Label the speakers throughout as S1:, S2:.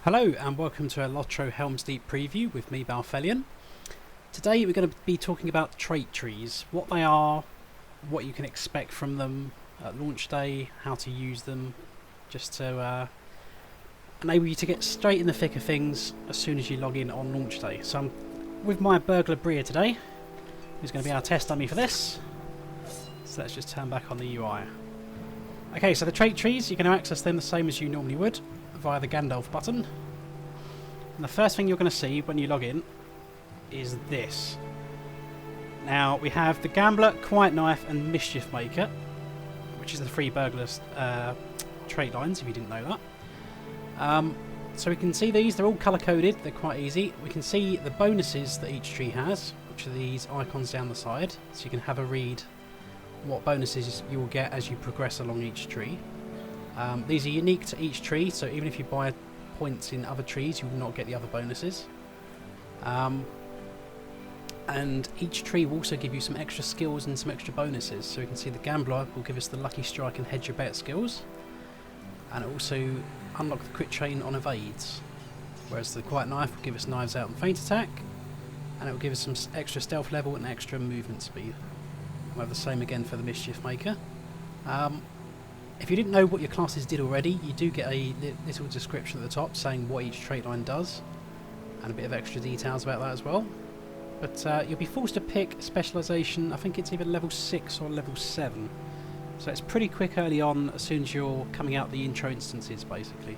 S1: Hello and welcome to a LOTRO Helm's Deep preview with me, Balthelion. Today we're going to be talking about trait trees, what they are, what you can expect from them at launch day, how to use them, just to enable you to get straight in the thick of things as soon as you log in on launch day. So I'm with my burglar Bria today, who's going to be our test dummy for this. So let's just turn back on the UI. Okay, so the trait trees, you're going to access them the same as you normally would, via the Gandalf button. And the first thing you're going to see when you log in is this. Now we have the Gambler, Quiet Knife and Mischief Maker, which is the three burglars trait lines, if you didn't know that. So we can see these, they're all colour coded, they're quite easy. We can see the bonuses that each tree has, which are these icons down the side, so you can have a read what bonuses you will get as you progress along each tree. These are unique to each tree, so even if you buy points in other trees, you will not get the other bonuses. And each tree will also give you some extra skills and some extra bonuses. So you can see the Gambler will give us the Lucky Strike and Hedge Your Bet skills, and also unlock the Crit Chain on evades. Whereas the Quiet Knife will give us Knives Out and Feint Attack, and it will give us some extra stealth level and extra movement speed. We'll have the same again for the Mischief Maker. If you didn't know what your classes did already, you do get a little description at the top saying what each trait line does, and a bit of extra details about that as well. But you'll be forced to pick specialisation, I think it's either level 6 or level 7. So it's pretty quick early on, as soon as you're coming out the intro instances basically.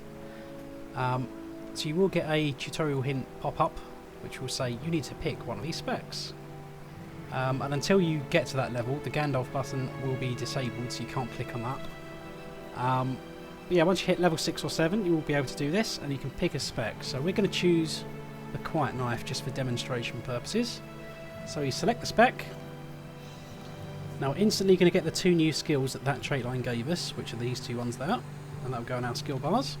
S1: So you will get a tutorial hint pop up, which will say you need to pick one of these specs. And until you get to that level, the Gandalf button will be disabled, so you can't click on that. But yeah, once you hit level 6 or 7, you will be able to do this, and you can pick a spec. So we're going to choose the Quiet Knife just for demonstration purposes. So you select the spec. Now instantly you're going to get the two new skills that that trait line gave us, which are these two ones there, and that will go in our skill bars.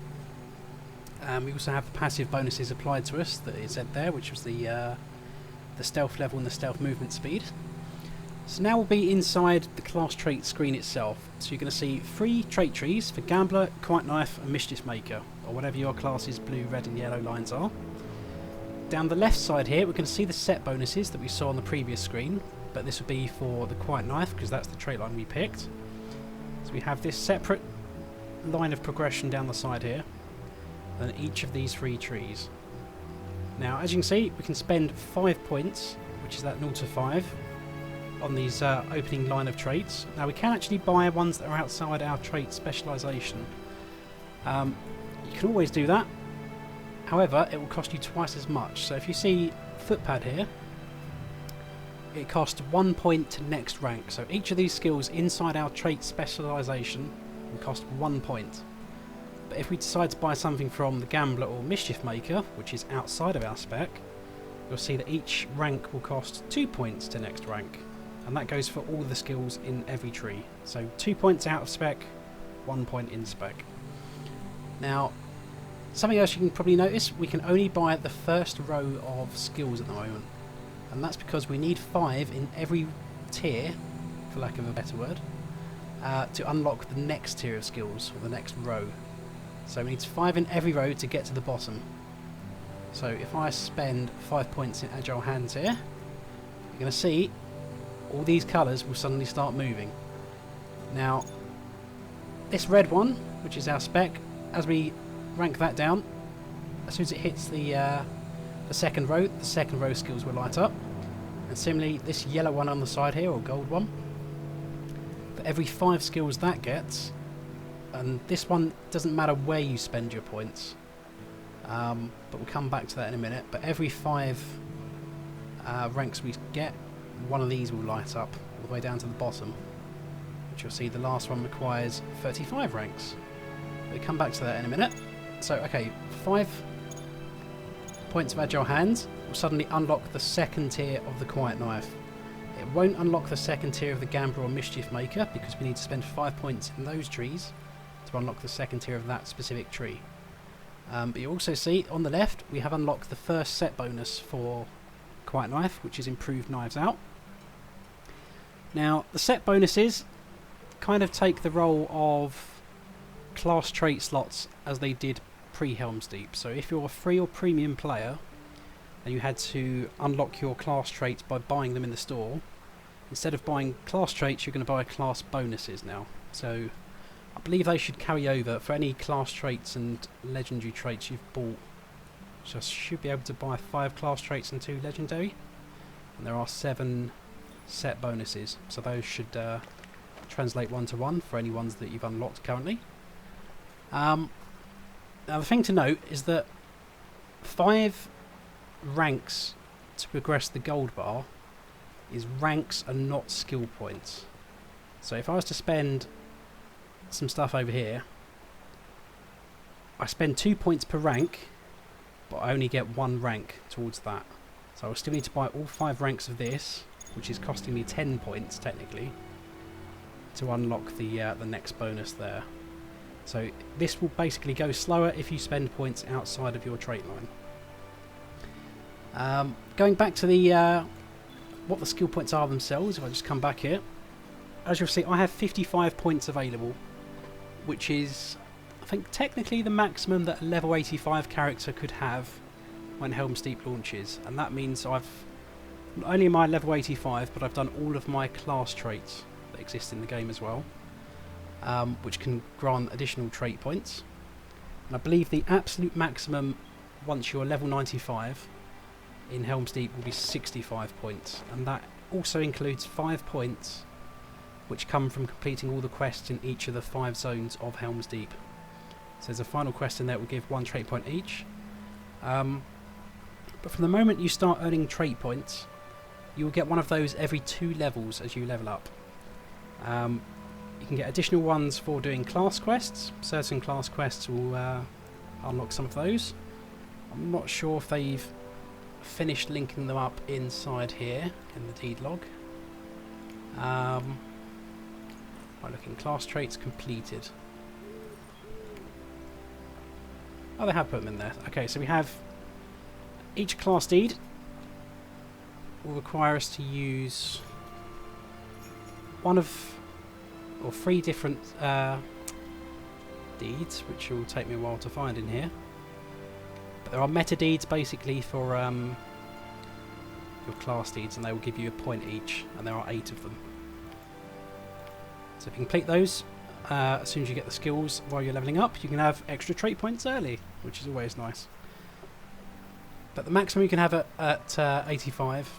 S1: We also have the passive bonuses applied to us that it said there, which was the stealth level and the stealth movement speed. So now we'll be inside the class trait screen itself. So you're going to see 3 trait trees for Gambler, Quiet Knife and Mischief Maker, or whatever your class's blue, red and yellow lines are. Down the left side here we're going to see the set bonuses that we saw on the previous screen, but this would be for the Quiet Knife because that's the trait line we picked. So we have this separate line of progression down the side here, and each of these 3 trees. Now as you can see, we can spend 5 points, which is that 0 to 5, on these opening line of traits. Now we can actually buy ones that are outside our trait specialisation. You can always do that, however it will cost you twice as much. So if you see Footpad here, it costs 1 point to next rank. So each of these skills inside our trait specialisation will cost 1 point. But if we decide to buy something from the Gambler or Mischief Maker, which is outside of our spec, you'll see that each rank will cost 2 points to next rank. And that goes for all the skills in every tree. So 2 points out of spec, 1 point in spec. Now, something else you can probably notice, we can only buy the first row of skills at the moment. And that's because we need 5 in every tier, for lack of a better word, to unlock the next tier of skills, or the next row. So we need 5 in every row to get to the bottom. So if I spend 5 points in Agile Hands here, you're going to see all these colours will suddenly start moving. Now, this red one, which is our spec, as we rank that down, as soon as it hits the second row skills will light up. And similarly, this yellow one on the side here, or gold one, for every 5 skills that gets, and this one doesn't matter where you spend your points, but we'll come back to that in a minute, but every 5 ranks we get, one of these will light up all the way down to the bottom, which you'll see the last one requires 35 ranks. We'll come back to that in a minute. So okay, 5 points of Agile Hands will suddenly unlock the second tier of the Quiet Knife. It won't unlock the second tier of the Gambler or Mischief Maker because we need to spend 5 points in those trees to unlock the second tier of that specific tree. But you also see on the left we have unlocked the first set bonus for Quiet Knife, which is improved Knives Out. Now the set bonuses kind of take the role of class trait slots as they did pre-Helm's Deep. So if you're a free or premium player and you had to unlock your class traits by buying them in the store, instead of buying class traits, you're going to buy class bonuses now. So I believe they should carry over for any class traits and legendary traits you've bought. So I should be able to buy 5 class traits and 2 legendary. And there are 7 set bonuses. So those should translate 1-to-1 for any ones that you've unlocked currently. Now the thing to note is that 5 ranks to progress the gold bar is ranks and not skill points. So if I was to spend some stuff over here, I spend 2 points per rank, but I only get 1 rank towards that. So I still need to buy all 5 ranks of this, which is costing me 10 points technically, to unlock the next bonus there. So this will basically go slower if you spend points outside of your trait line. Going back to the what the skill points are themselves, if I just come back here, as you'll see, I have 55 points available, which is, I think, technically the maximum that a level 85 character could have when Helm's Deep launches, and that means I've not only am I level 85, but I've done all of my class traits that exist in the game as well, which can grant additional trait points. And I believe the absolute maximum once you're level 95 in Helm's Deep will be 65 points, and that also includes 5 points which come from completing all the quests in each of the 5 zones of Helm's Deep. So there's a final quest in there that will give 1 trait point each. But from the moment you start earning trait points, you will get one of those every 2 levels as you level up. You can get additional ones for doing class quests. Certain class quests will unlock some of those. I'm not sure if they've finished linking them up inside here in the deed log. By looking, class traits completed. Oh, they have put them in there. Okay, so we have each class deed will require us to use one of or 3 different deeds, which will take me a while to find in here. But there are meta deeds basically for your class deeds, and they will give you a point each, and there are 8 of them. So if you complete those, as soon as you get the skills while you're leveling up, you can have extra trait points early, which is always nice. But the maximum you can have at 85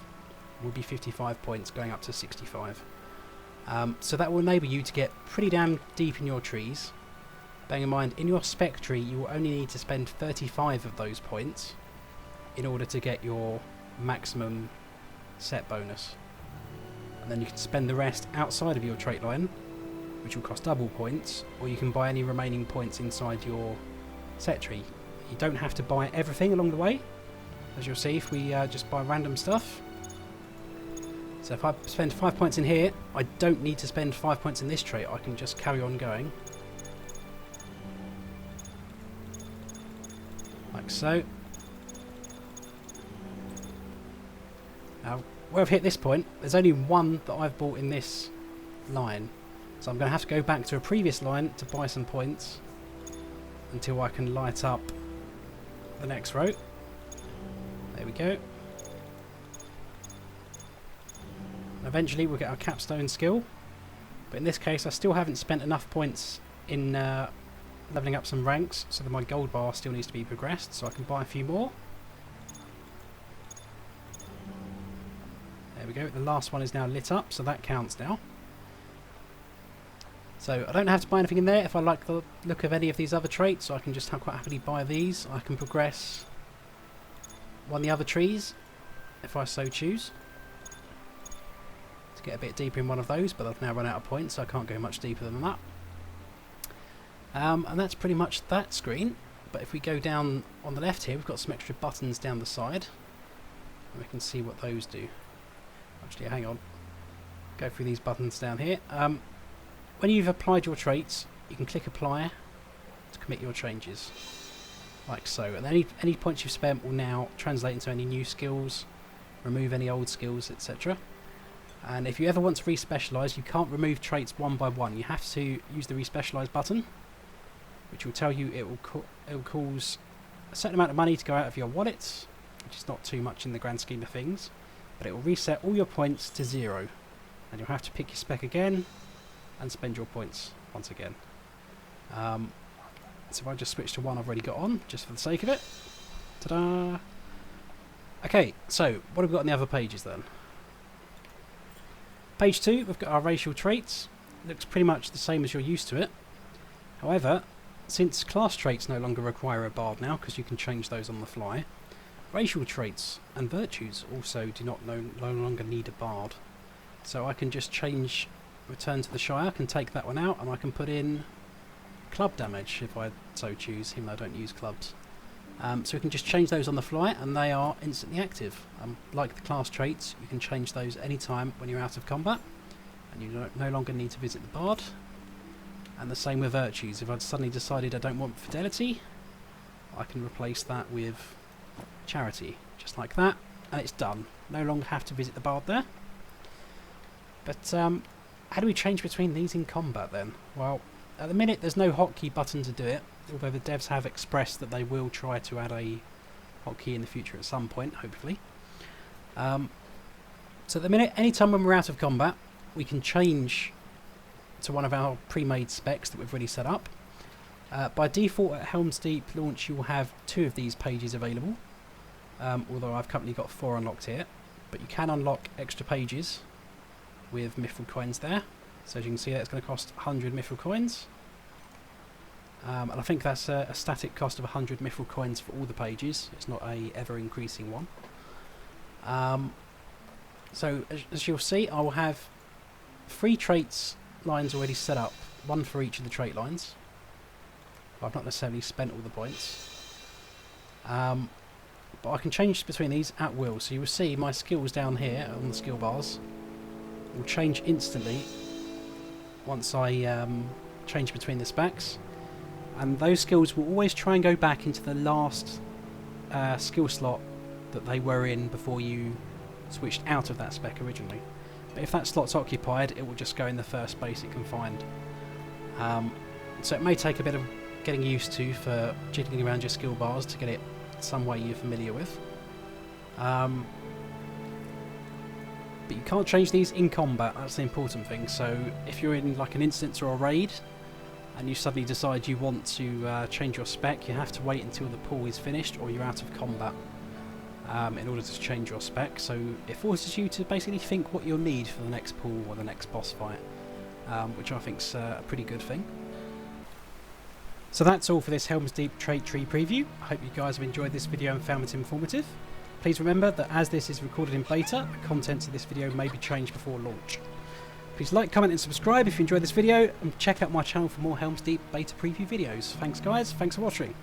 S1: will be 55 points, going up to 65. So that will enable you to get pretty damn deep in your trees. Bearing in mind, in your spec tree, you will only need to spend 35 of those points in order to get your maximum set bonus. And then you can spend the rest outside of your trait line, which will cost double points, or you can buy any remaining points inside your set tree. You don't have to buy everything along the way, as you'll see if we just buy random stuff. So if I spend 5 points in here, I don't need to spend 5 points in this trait, I can just carry on going. Like so. Now, where I've hit this point, there's only one that I've bought in this line. So I'm going to have to go back to a previous line to buy some points until I can light up the next row. There we go. Eventually we'll get our capstone skill, but in this case I still haven't spent enough points in leveling up some ranks, so that my gold bar still needs to be progressed, so I can buy a few more. There we go, the last one is now lit up, so that counts now. So I don't have to buy anything in there. If I like the look of any of these other traits, so I can just quite happily buy these. I can progress one of the other trees if I so choose. Get a bit deeper in one of those, but I've now run out of points, so I can't go much deeper than that. And that's pretty much that screen. But if we go down on the left here, we've got some extra buttons down the side, and we can see what those do. Actually, hang on. Go through these buttons down here. When you've applied your traits, you can click apply to commit your changes, like so. And any points you've spent will now translate into any new skills, remove any old skills, etc. And if you ever want to respecialise, you can't remove traits one by one. You have to use the respecialise button. which will tell you it will cause a certain amount of money to go out of your wallet, which is not too much in the grand scheme of things, but it will reset all your points to 0, and you'll have to pick your spec again and spend your points once again. So if I just switch to one I've already got on, just for the sake of it. Ta-da! Okay, so what have we got on the other pages then? Page 2, we've got our racial traits. Looks pretty much the same as you're used to it. However, since class traits no longer require a bard now, because you can change those on the fly, racial traits and virtues also do not no longer need a bard. So I can just change Return to the Shire, I can take that one out, and I can put in club damage if I so choose, even though I don't use clubs. So we can just change those on the fly, and they are instantly active. Like the class traits, you can change those anytime when you're out of combat, and you no longer need to visit the bard. And the same with virtues. If I'd suddenly decided I don't want fidelity, I can replace that with charity, just like that, and it's done. No longer have to visit the bard there. But how do we change between these in combat then? Well, at the minute there's no hotkey button to do it, although the devs have expressed that they will try to add a hotkey in the future at some point, hopefully. So at the minute, anytime when we're out of combat, we can change to one of our pre-made specs that we've already set up. By default at Helm's Deep launch, you will have 2 of these pages available, although I've currently got 4 unlocked here. But you can unlock extra pages with mithril coins there. So as you can see, that's going to cost 100 mithril coins. And I think that's a static cost of 100 mithril coins for all the pages. It's not a ever-increasing one. So as you'll see, I will have 3 traits lines already set up, 1 for each of the trait lines. I've not necessarily spent all the points. But I can change between these at will. So you will see my skills down here on the skill bars will change instantly once I change between the specs, and those skills will always try and go back into the last skill slot that they were in before you switched out of that spec originally. But if that slot's occupied, it will just go in the first base it can find. So it may take a bit of getting used to for jiggling around your skill bars to get it some way you're familiar with. But you can't change these in combat, that's the important thing. So if you're in like an instance or a raid and you suddenly decide you want to change your spec, you have to wait until the pool is finished or you're out of combat in order to change your spec. So it forces you to basically think what you'll need for the next pool or the next boss fight, which I think's a pretty good thing. So that's all for this Helm's Deep trait tree preview. I hope you guys have enjoyed this video and found it informative. Please remember that as this is recorded in beta, the contents of this video may be changed before launch. Please like, comment and subscribe if you enjoyed this video, and check out my channel for more Helm's Deep beta preview videos. Thanks guys, thanks for watching.